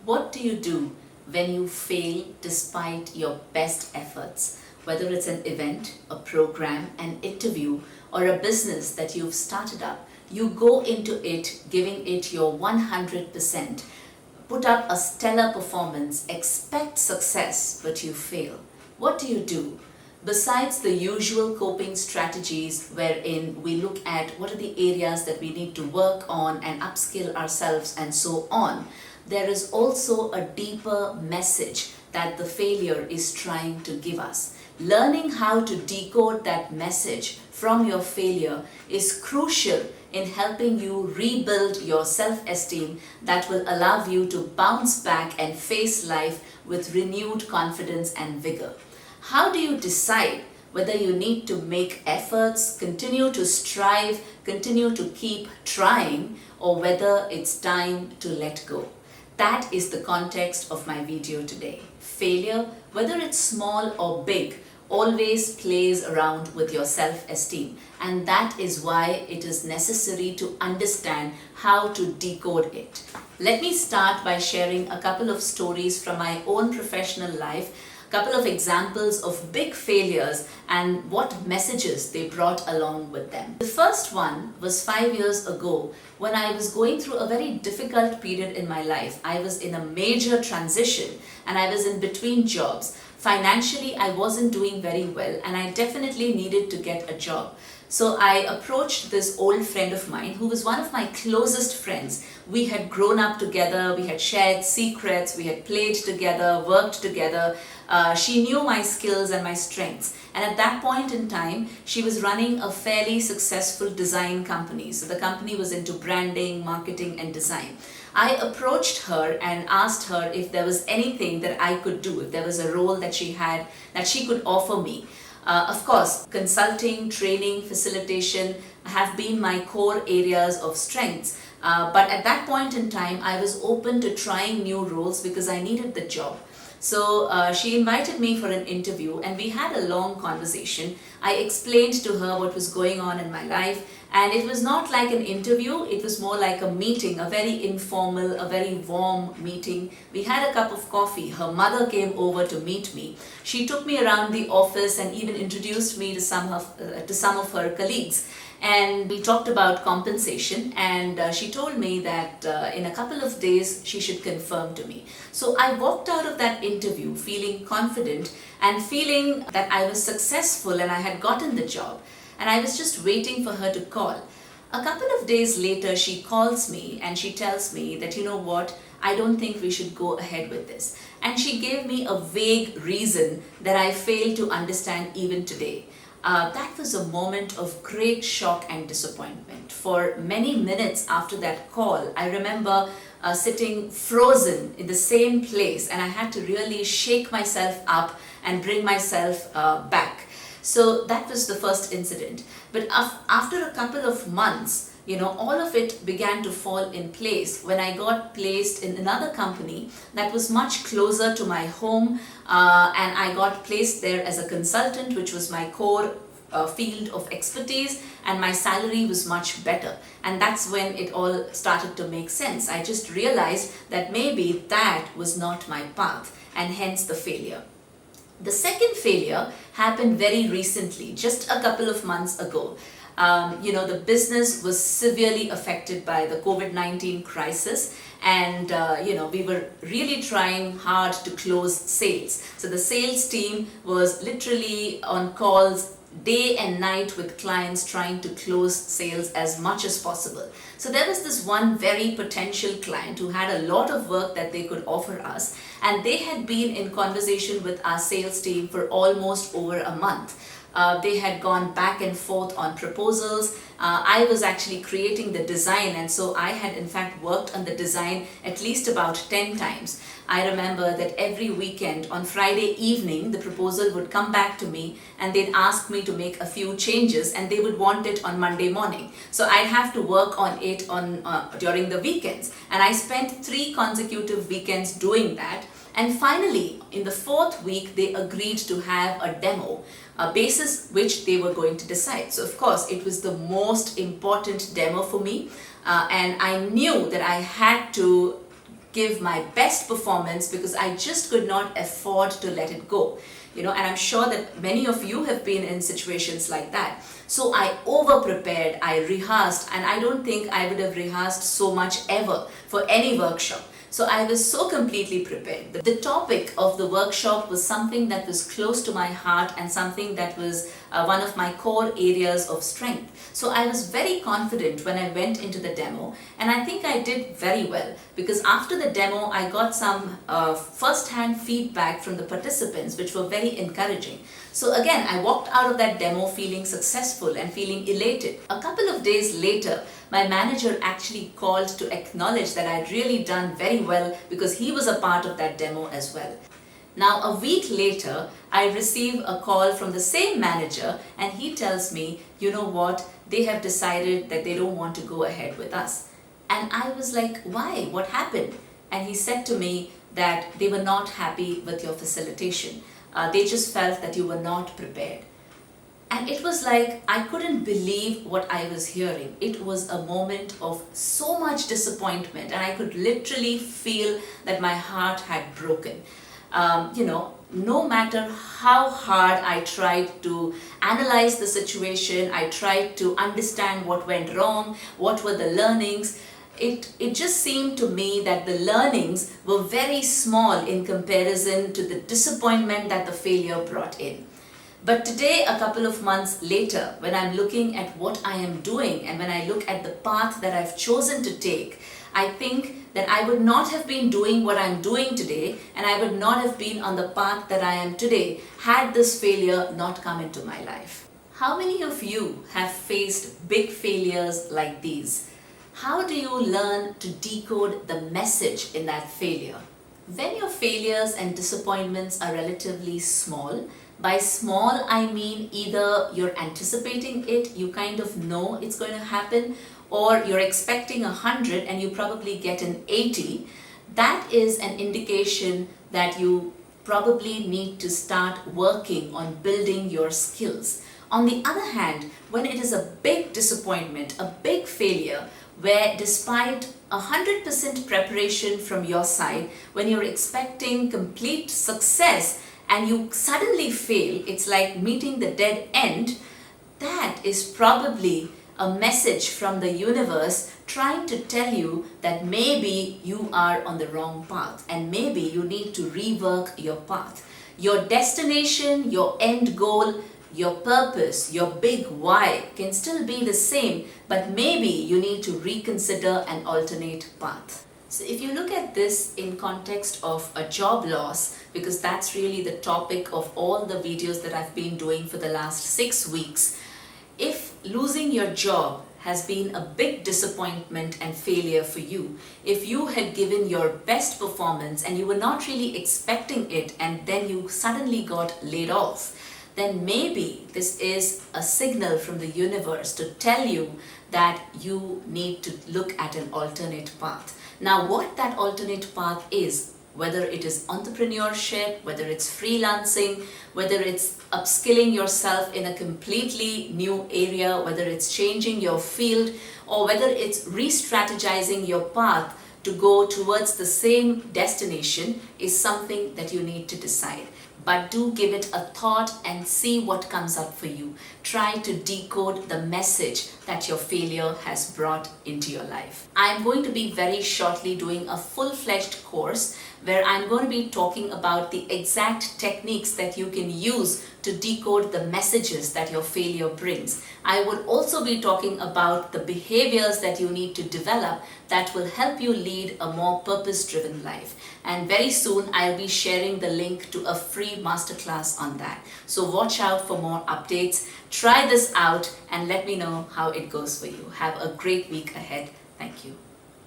What do you do when you fail despite your best efforts? Whether it's an event, a program, an interview, or a business that you've started up, you go into it giving it your 100%. Put up a stellar performance, expect success, but you fail. What do you do? Besides the usual coping strategies wherein we look at what are the areas that we need to work on and upskill ourselves and so on, there is also a deeper message that the failure is trying to give us. Learning how to decode that message from your failure is crucial in helping you rebuild your self-esteem that will allow you to bounce back and face life with renewed confidence and vigor. How do you decide whether you need to make efforts, continue to strive, continue to keep trying, or whether it's time to let go? That is the context of my video today. Failure, whether it's small or big, always plays around with your self-esteem, and that is why it is necessary to understand how to decode it. Let me start by sharing a couple of stories from my own professional life, a couple of examples of big failures and what messages they brought along with them. The first one was 5 years ago when I was going through a very difficult period in my life. I was in a major transition and I was in between jobs. Financially, I wasn't doing very well and I definitely needed to get a job. So I approached this old friend of mine who was one of my closest friends. We had grown up together, we had shared secrets, we had played together, worked together. She knew my skills and my strengths. And at that point in time, she was running a fairly successful design company. So the company was into branding, marketing, and design. I approached her and asked her if there was anything that I could do, if there was a role that she had that she could offer me. Of course, consulting, training, facilitation have been my core areas of strengths. But at that point in time, I was open to trying new roles because I needed the job. So she invited me for an interview and we had a long conversation. I explained to her what was going on in my life, and it was not like an interview, it was more like a meeting, a very informal, a very warm meeting. We had a cup of coffee. Her mother came over to meet me. She took me around the office and even introduced me to some of her colleagues. And we talked about compensation, and she told me that in a couple of days she should confirm to me. So I walked out of that interview feeling confident and feeling that I was successful and I had gotten the job. And I was just waiting for her to call. A couple of days later, she calls me and she tells me that, you know what, I don't think we should go ahead with this. And she gave me a vague reason that I fail to understand even today. That was a moment of great shock and disappointment. For many minutes after that call, I remember sitting frozen in the same place, and I had to really shake myself up and bring myself back. So that was the first incident. But after a couple of months, all of it began to fall in place when I got placed in another company that was much closer to my home, and I got placed there as a consultant, which was my core field of expertise, and my salary was much better. And that's when it all started to make sense. I just realized that maybe that was not my path, and hence the failure. The second failure happened very recently, just a couple of months ago. The business was severely affected by the COVID-19 crisis, and we were really trying hard to close sales. So the sales team was literally on calls day and night with clients trying to close sales as much as possible. So there was this one very potential client who had a lot of work that they could offer us, and they had been in conversation with our sales team for almost over a month. They had gone back and forth on proposals. I was actually creating the design, and so I had in fact worked on the design at least about 10 times. I remember that every weekend on Friday evening, the proposal would come back to me and they'd ask me to make a few changes, and they would want it on Monday morning. So I'd have to work on it during the weekends, and I spent 3 consecutive weekends doing that. And finally, in the 4th week, they agreed to have a demo, a basis which they were going to decide. So of course, it was the most important demo for me, and I knew that I had to give my best performance because I just could not afford to let it go. And I'm sure that many of you have been in situations like that. So I over prepared, I rehearsed, and I don't think I would have rehearsed so much ever for any workshop. So I was so completely prepared. The topic of the workshop was something that was close to my heart and something that was one of my core areas of strength. So I was very confident when I went into the demo, and I think I did very well because after the demo I got some first-hand feedback from the participants which were very encouraging. So again, I walked out of that demo feeling successful and feeling elated. A couple of days later, my manager actually called to acknowledge that I'd really done very well because he was a part of that demo as well. Now, a week later, I receive a call from the same manager and he tells me, you know what, they have decided that they don't want to go ahead with us. And I was like, why? What happened? And he said to me that they were not happy with your facilitation. They just felt that you were not prepared. And it was like I couldn't believe what I was hearing. It was a moment of so much disappointment, and I could literally feel that my heart had broken. No matter how hard I tried to analyze the situation, I tried to understand what went wrong, what were the learnings, it just seemed to me that the learnings were very small in comparison to the disappointment that the failure brought in. But today, a couple of months later, when I'm looking at what I am doing and when I look at the path that I've chosen to take, I think that I would not have been doing what I'm doing today, and I would not have been on the path that I am today had this failure not come into my life. How many of you have faced big failures like these? How do you learn to decode the message in that failure? When your failures and disappointments are relatively small, by small I mean either you're anticipating it, you kind of know it's going to happen, or you're expecting 100 and you probably get an 80, that is an indication that you probably need to start working on building your skills. On the other hand, when it is a big disappointment, a big failure, where despite 100% preparation from your side, when you're expecting complete success and you suddenly fail, it's like meeting the dead end, that is probably a message from the universe trying to tell you that maybe you are on the wrong path and maybe you need to rework your path. Your destination, your end goal, your purpose, your big why can still be the same, but maybe you need to reconsider an alternate path. So if you look at this in context of a job loss, because that's really the topic of all the videos that I've been doing for the last 6 weeks, if losing your job has been a big disappointment and failure for you, if you had given your best performance and you were not really expecting it and then you suddenly got laid off, then maybe this is a signal from the universe to tell you that you need to look at an alternate path. Now, what that alternate path is, whether it is entrepreneurship, whether it's freelancing, whether it's upskilling yourself in a completely new area, whether it's changing your field, or whether it's re-strategizing your path to go towards the same destination, is something that you need to decide. But do give it a thought and see what comes up for you. Try to decode the message that your failure has brought into your life. I'm going to be very shortly doing a full-fledged course where I'm going to be talking about the exact techniques that you can use to decode the messages that your failure brings. I will also be talking about the behaviors that you need to develop that will help you lead a more purpose-driven life. And very soon I'll be sharing the link to a free masterclass on that. So watch out for more updates. Try this out and let me know how it goes for you. Have a great week ahead. Thank you.